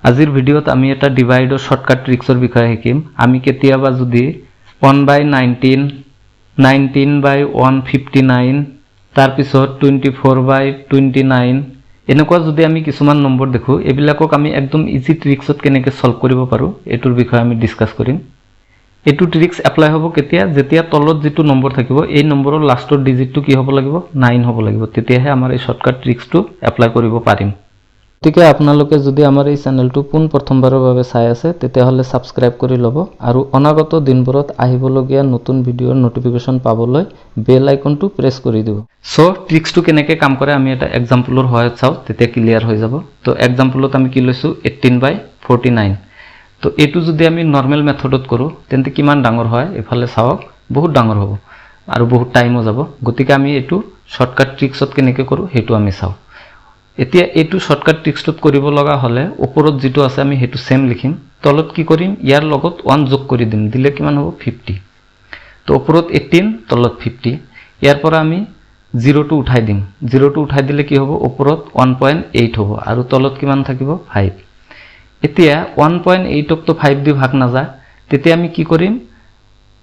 আজিৰ ভিডিঅ'ত আমি এটা ডিভাইডৰ শৰ্টকাট ট্ৰিক্সৰ বিষয়ে শিকিম। আমি কেতিয়াবা যদি 1/19, 19/159, তাৰপিছত 24/29 এনেকুৱা যদি আমি কিছুমান নম্বৰ দেখো, এইবিলাকক আমি একদম ইজি ট্ৰিক্সত কেনেকৈ সলভ কৰিব পাৰো এইটোৰ বিষয়ে আমি ডিসকাস কৰিম। এইটো ট্ৰিক্স এপ্লাই হ'ব কেতিয়া, যেতিয়া তলত যিটো নম্বৰ থাকিব এই নম্বৰৰ লাষ্টৰ ডিজিটটো কি হ'ব লাগিব, 9 হ'ব লাগিব, তেতিয়াহে আমাৰ এই শৰ্টকাট ট্ৰিক্সটো এপ্লাই কৰিব পাৰিম। গতিকে আপোনালোকে যদি আমাৰ এই চেনেলটো পোন প্ৰথমবাৰৰ বাবে চাই আছে তেতিয়াহ'লে সাবস্ক্ৰাইব কৰি ল'ব আৰু অনাগত দিনবোৰত আহিবলগীয়া নতুন ভিডিঅ'ৰ নটিফিকেশন পাবলৈ বেল আইকনটো প্ৰেছ কৰি দিব। সো ট্ৰিক্সটো কেনেকৈ কাম কৰে আমি এটা এক্সাম্পলৰ সহায়ত চাওঁ, তেতিয়া ক্লিয়াৰ হৈ যাব। তো এক্সাম্পলত আমি কি লৈছো 18/49। তো এইটো যদি আমি নৰ্মেল মেথডত কৰো তেন্তে কিমান ডাঙৰ হয় এফালে চাওক, বহুত ডাঙৰ হ'ব আৰু বহুত টাইমও যাব। গতিকে আমি এইটো শৰ্টকাট ট্ৰিক্সত কেনেকৈ কৰো সেইটো আমি চাওঁ। এতিয়া এইটো শৰ্টকাট ট্ৰিক্সত কৰিব লগা হলে ওপৰত যেটো আছে আমি হেতু সেম লিখিম, তলত কি কৰিম ইয়াৰ লগত 1 যোগ কৰি দিম, দিলে কিমান হ'ব 50। তো ওপৰত 18 তলত 50, ইয়াৰ পৰা আমি 0 টো উঠাই দিম, 0 টো উঠাই দিলে কি হ'ব ওপৰত 1.8 হ'ব আৰু তলত কিমান থাকিব 5। এতিয়া 1.8 ক তো 5 দি ভাগ না যায়, তেতিয়া আমি কি কৰিম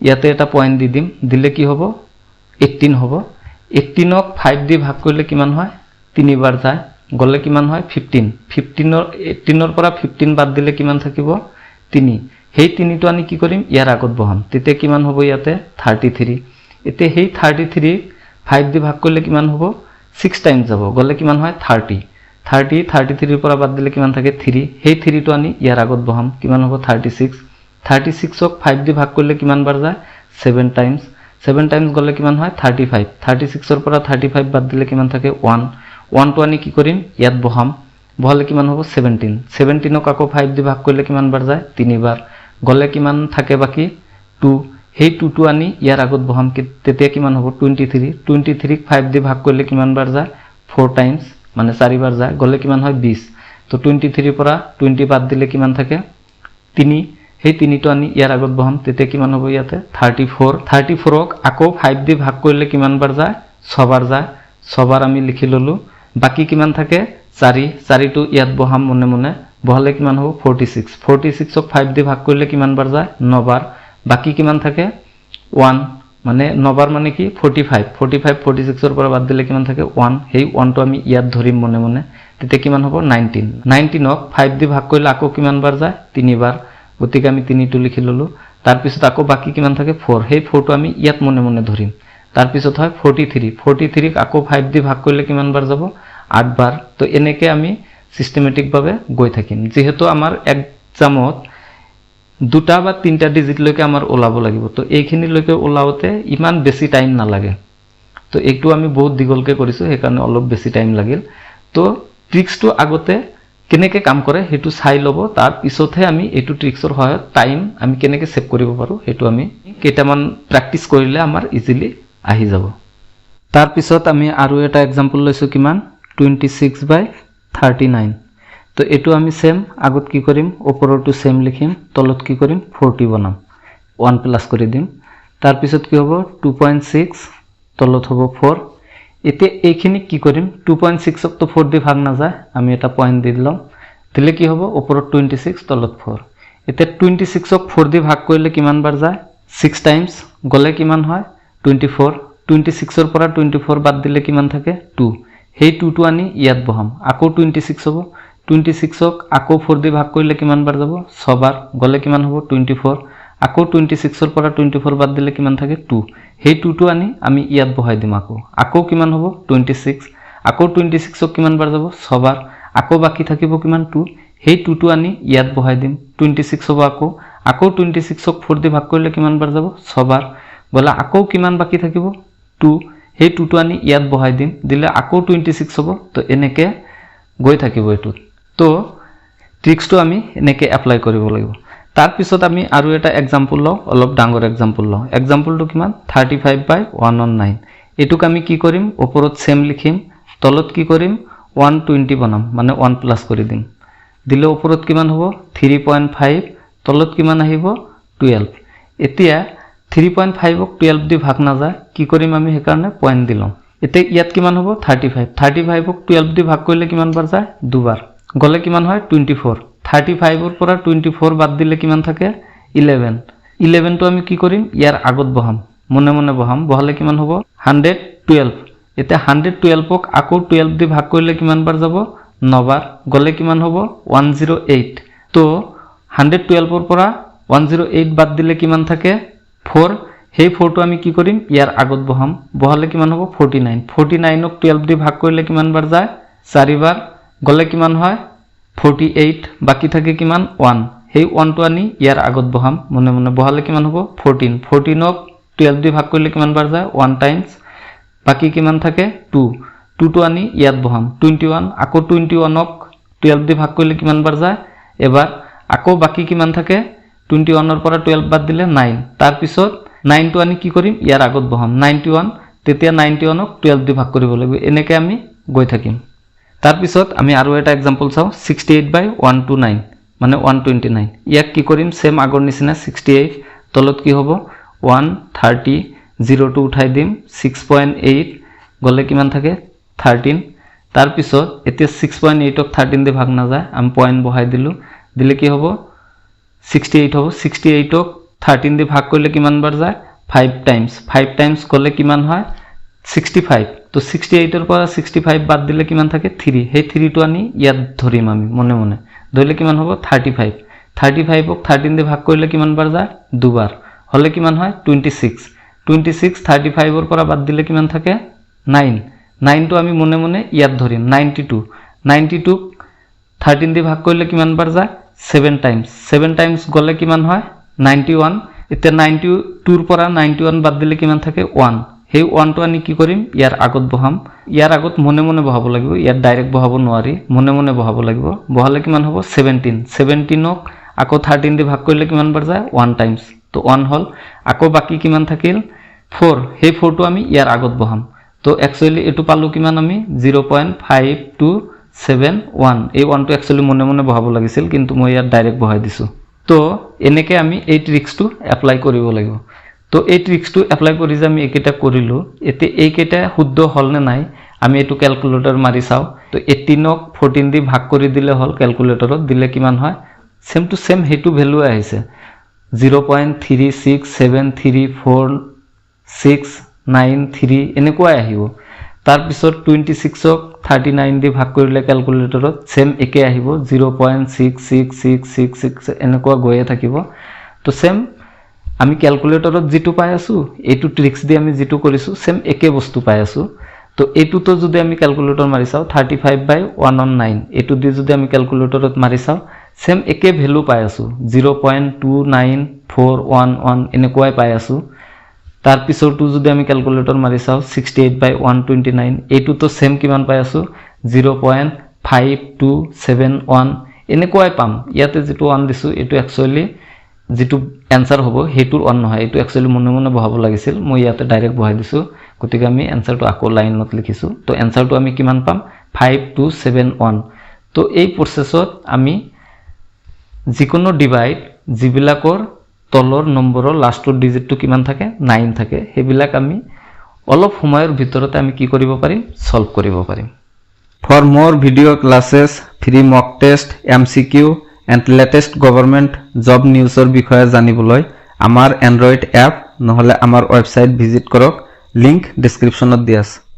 ইয়াতে এটা পয়েন্ট দি দিম, দিলে কি হ'ব 18 হ'ব। 18 ক 5 দি ভাগ কৰিলে কিমান হয় 3 বাৰ যায়, গলে কিমান হয় 15। 18 ৰ পৰা 15 বাদ দিলে কিমান থাকিব 3। সেই 3 টো আমি কি কৰিম ইয়াৰ আগত বহাম, তেতিয়া কিমান হ'ব ইয়াতে 33। এতিয়া সেই 33 5 দি ভাগ কৰিলে কিমান হ'ব 6 টাইমছ যাব, গলে কিমান হয় 30। 33 ৰ পৰা বাদ দিলে কিমান থাকে 3, সেই 3 টো আমি ইয়াৰ আগত বহাম, কিমান হ'ব 36। 36 ক 5 দি ভাগ কৰিলে কিমান বাৰ যায় 7 টাইমছ, 7 টাইমছ গলে কিমান হয় 35। 36 ৰ পৰা 35 বাদ দিলে কিমান থাকে 1। 1 টো আমি কি কৰিম ইয়াত বহাম, বহালে কিমান হ'ব 17। 17 ক আকৌ 5 দি ভাগ কৰিলে কিমান বাৰ যায় 3 বাৰ, গলে কিমান থাকে বাকি 2। সেই 2 টো আনি ইয়াৰ আগত বহাম, তেতিয়া কিমান হ'ব 23। 23 ক 5 দি ভাগ কৰিলে কিমান বাৰ যায় 4 টাইমছ, মানে 4 বাৰ যায়, গলে কিমান হয় 20। তো 23 ৰ পৰা 20 বাদ দিলে কিমান থাকে 3, সেই 3 টো আনি ইয়াৰ আগত বহাম, তেতিয়া কিমান হ'ব ইয়াতে 34। 34 ক আকৌ 5 দি ভাগ কৰিলে কিমান বাৰ যায় 6 বাৰ যায়, 6 বাৰ আমি লিখি ললো। বাকি কিমান থাকে 4, 4 টো ইয়াত বহাম মনে মনে, বহালে কিমান হ'ব 46। 46 ক 5 দি ভাগ কৰিলে কিমান বাৰ যায় 9 বাৰ, বাকি কিমান থাকে 1, মানে 9 বাৰ মানে কি 45। 46 ৰ পৰা বাদ দিলে কিমান থাকে 1, সেই 1 টো আমি ইয়াত ধৰিম মনে মনে, তেতিয়া কিমান হ'ব 19। 19 ক 5 দি ভাগ কৰিলে আকৌ কিমান বাৰ যায় 3 বাৰ, গতিকে আমি 3 টো লিখি ললো। তাৰ পিছত আকৌ বাকি কিমান থাকে 4, সেই 4 টো আমি ইয়াত মনে মনে ধৰিম। তাৰ পিছত হয় 43। 43 ক আকৌ 5 দি ভাগ কৰিলে কিমান বাৰ যাব 8 বাৰ। তো এনেকৈ আমি সিস্টেমেটিক ভাবে গৈ থাকিম, যেহেতু আমাৰ এক্সামত 2টা বা 3টা ডিজিট লৈকে আমাৰ ওলাব লাগিব, তো এইখিনি লৈকে ওলাওতে ইমান বেছি টাইম নালাগে। তো এইটো আমি বহুত দীঘলকে কৰিছো, সেইকাৰণে অলপ বেছি টাইম লাগিল। তো ট্ৰিক্সটো আগতে কেনেকৈ কাম কৰে হেতু চাই ল'ব, তাৰ পিছতহে আমি এইটো ট্ৰিক্সৰ সহায়ত টাইম আমি কেনেকৈ সেভ কৰিব পাৰো হেতু আমি কেইটামান প্ৰেক্টিস কৰিলে আমাৰ ইজিলি আহি যাব। তাৰ পিছত আমি আৰু এটা এক্সাম্পল লৈছো কিমান 26/39। তো এইটো আমি সেম আগত কি কৰিম ওপৰটো সেম লিখিম, তলত কি কৰিম 40 বনাম, 1 প্লাস কৰি দিম। তাৰ পিছত কি হ'ব 2.6, তলত হ'ব 4। এতিয়া এইখিনি কি কৰিম 2.6 ক তো 4 দি ভাগ না যায়, আমি এটা পয়েন্ট দি দিলাম, দিলে কি হ'ব ওপৰত 26 তলত 4। এতিয়া 26 ক 4 দি ভাগ কৰিলে কিমান বাৰ যায় 6 টাইমছ, গলে কিমান হয় 24। 26 ৰ পৰা 24 বাদ দিলে কিমান থাকে 2, সেই 2 টো আনি ইয়াত বহাম, আকৌ 26 হ'ব। 26 ক আকৌ 4 দি ভাগ কৰিলে কিমান বাৰ যাব 6 বাৰ, গলে কিমান হ'ব 24। আকৌ 26 ৰ পৰা 24 বাদ দিলে কিমান থাকে 2, সেই 2 টো আনি আমি ইয়াত বহাই দিম। আকৌ কিমান হ'ব 26। আকৌ 26 ক কিমান বাৰ যাব 6 বাৰ, আকৌ বাকি থাকিব কিমান 2, সেই 2 টো আনি ইয়াত বহাই দিম। 26 হ'ব আকৌ 26 ক 4 দি ভাগ কৰিলে কিমান বাৰ যাব 6 বাৰ, গলে আকৌ কিমান বাকি থাকিব 2, সেই 2 টো আনি ইয়াত বহাই দিম, দিলে আকৌ 26 হ'ব। তো এনেকৈ গৈ থাকিব এইটো। তো ট্ৰিক্সটো আমি এনেকৈ এপ্লাই কৰিব লাগিব। তাৰ পিছত আমি আৰু এটা এক্সাম্পল লওঁ, অলপ ডাঙৰ এক্সাম্পল লওঁ। এক্সাম্পলটো কিমান 35/119। এইটোক আমি কি কৰিম ওপৰত সেম লিখিম, তলত কি কৰিম 120 বনাম, মানে 1 প্লাস কৰি দিম, দিলে ওপৰত কিমান হ'ব 3.5, তলত কিমান আহিব 12। এতিয়া 3.5 ক 12 দি ভাগ না যায়, কি কৰিম আমি সেইকাৰণে পয়েন্ট দিলাম। এতিয়া ইয়াত কিমান হ'ব 35। 35 ক 12 দি ভাগ কৰিলে কিমান বাৰ যায় 2 বাৰ, গলে কিমান হয় 24। 35 পৰা 24 বাদ দিলে কিমান থাকে 11 11 তো আমি কি কৰিম ইয়াৰ আগত বহাম মনে মনে বহালে কিমান হ'ব 112 এতিয়া 112 ক আকৌ 12 দি ভাগ কৰিলে কিমান বাৰ যাব 9 বাৰ গলে কিমান হ'ব 108 তো 112 ৰ পৰা 108 বাদ দিলে কিমান থাকে 4 সেই 4 টো আমি কি কৰিম ইয়াৰ আগত বহালে কিমান হ'ব 49 49 ক 12 দি ভাগ কৰিলে কিমান বাৰ যায় 4 বাৰ গলে কিমান হয় 48 বাকি থাকে কিমান 1 সেই 1 টো আনি ইয়াৰ আগত মনে মনে বহালে কিমান হ'ব 14 14 ক 12 দি ভাগ কৰিলে কিমান বাৰ যায় 1 টাইমছ বাকি কিমান থাকে 2 2 টো আনি ইয়াত 21 আকৌ 21 ক 12 দি ভাগ কৰিলে কিমান বাৰ যায় এবাৰ আকৌ বাকি কিমান থাকে 21 ৰ পৰা 12 বাদ দিলে 9 তাৰ পিছত 9 টো আনি কি কৰিম ইয়াৰ আগত 91 তেতিয়া 91 ক 12 দি ভাগ কৰিব লাগিব এনেকৈ আমি গৈ থাকিম তাৰ পিছত আমি আৰু এটা एग्जांपल চাও 68/129 মানে 129 ইয়াক কি কৰিম সেম আগৰ নিচিনা 68 তলত কি হ'ব 130 0 টো উঠাই দিম 6.8 গলে কিমান থাকে 13 তাৰ পিছত এতিয়া 6.8 ক 13 দি ভাগ না যায় আমি পয়েন্ট বহাই দিলে কি হ'ব 68 হ'ব 68 ক 13 দি ভাগ কৰিলে কিমান বাৰ যায় 5 টাইমছ গলে কিমান হয় 65 তো 68 ৰ পৰা 65 বাদ দিলে কিমান থাকে 3 সেই 3 টো আনি ইয়াত ধৰিম আমি মনে মনে ধৰিলে কিমান হ'ব 35 ক 13 দি ভাগ কৰিলে কিমান বাৰ যায় দুবাৰ হলে কিমান হয় 26 35 ৰ পৰা বাদ দিলে কিমান থাকে 9 টো আমি মনে মনে ইয়াত ধৰিম 92 ক 13 দি ভাগ কৰিলে কিমান বাৰ যায় 7 টাইমছ গলে কিমান হয় 91 এতিয়া 92 ৰ পৰা 91 বাদ দিলে কিমান থাকে 1 সেই 1 টো আনি কি কৰিম ইয়াৰ আগত ইয়াৰ আগত মনে মনে বহাব লাগিব ইয়াত ডাইৰেক্ট বহাব নোৱাৰি মনে মনে বহাব লাগিব বহালে কিমান হ'ব 17 ক আকৌ 13 দি ভাগ কৰিলে কিমান বাৰ যায় 1 টাইমছ তো 1 হল আকৌ বাকি কিমান থাকিল 4 সেই 4 টো আমি ইয়াৰ আগত বহাম তো একচুয়ালি এটো পালো কিমান আমি 0.5271 এই 1 টো একচুয়ালি মনে মনে বহাব লাগিছিল কিন্তু মই ইয়াত ডাইৰেক্ট বহাই দিছো তো এনেকে আমি এই ট্ৰিক্সটো এপ্লাই কৰিব লাগিব তো এই ট্ৰিক্সটো এপ্লাই কৰি যে আমি একেটা কৰিলো এতে এইকেটা শুদ্ধ হল নে নাই আমি এটো ক্যালকুলেটৰ মাৰি চাও তো 18 ক 14 দি ভাগ কৰি দিলে হল ক্যালকুলেটৰত দিলে কিমান হয় সেম টু সেম হেতু ভ্যালু আহিছে 0.36734693 এনেকৈ আহিব তাৰ পিছত 26 ক 39 দি ভাগ কৰিলে ক্যালকুলেটৰত সেম একে আহিব 0.66666 এনেকৈ গৈয়ে থাকিব তো সেম আমি ক্যালকুলেটৰত যেটো পাই আছো এটো ট্ৰিক্স দি আমি যেটো কৰিছো সেম একে বস্তু পাই আছো তো এটো তো যদি আমি ক্যালকুলেটৰ মাৰি চাও 35/119 এটো দি যদি আমি ক্যালকুলেটৰত মাৰি চাও সেম একে ভ্যালু পাই আছো 0.29411 এনেকৈ পাই আছো তাৰ পিছৰটো যদি আমি ক্যালকুলেটৰ মাৰি চাও 68/129 এটো তো সেম কিমান পাই আছো 0.5271 এনেকৈ পাম ইয়াতে যেটো 1 দিছো এটো একচুয়ালি যেটো आंसर হ'ব হেতুৰ 1 নহয় এটো একচুয়ালি মনে মনে বহাব লাগিছিল মই ইয়াতে ডাইৰেক্ট বহাই দিছো গতিকে আমি आंसरটো আকৌ লাইনত লিখিছো তো आंसरটো আমি কিমান পাম 5271 তো এই প্ৰসেছত আমি যিকোনো ডিভাইড যিবিলাকৰ তলৰ নম্বৰৰ লাষ্টৰ ডিজিটটো কিমান থাকে 9 থাকে হেবিলাক আমি অলপ সময়ৰ ভিতৰতে আমি কি কৰিব পাৰিম সলভ কৰিব পাৰিম ফৰ মোৰ video classes free mock test MCQ and latest government job newsৰ বিষয়ে জানিবলৈ আমাৰ এন্ড্ৰইড এপ নহলে আমাৰ ওয়েবসাইট ভিজিট কৰক লিংক ডেসক্ৰিপশনত দিয়া আছে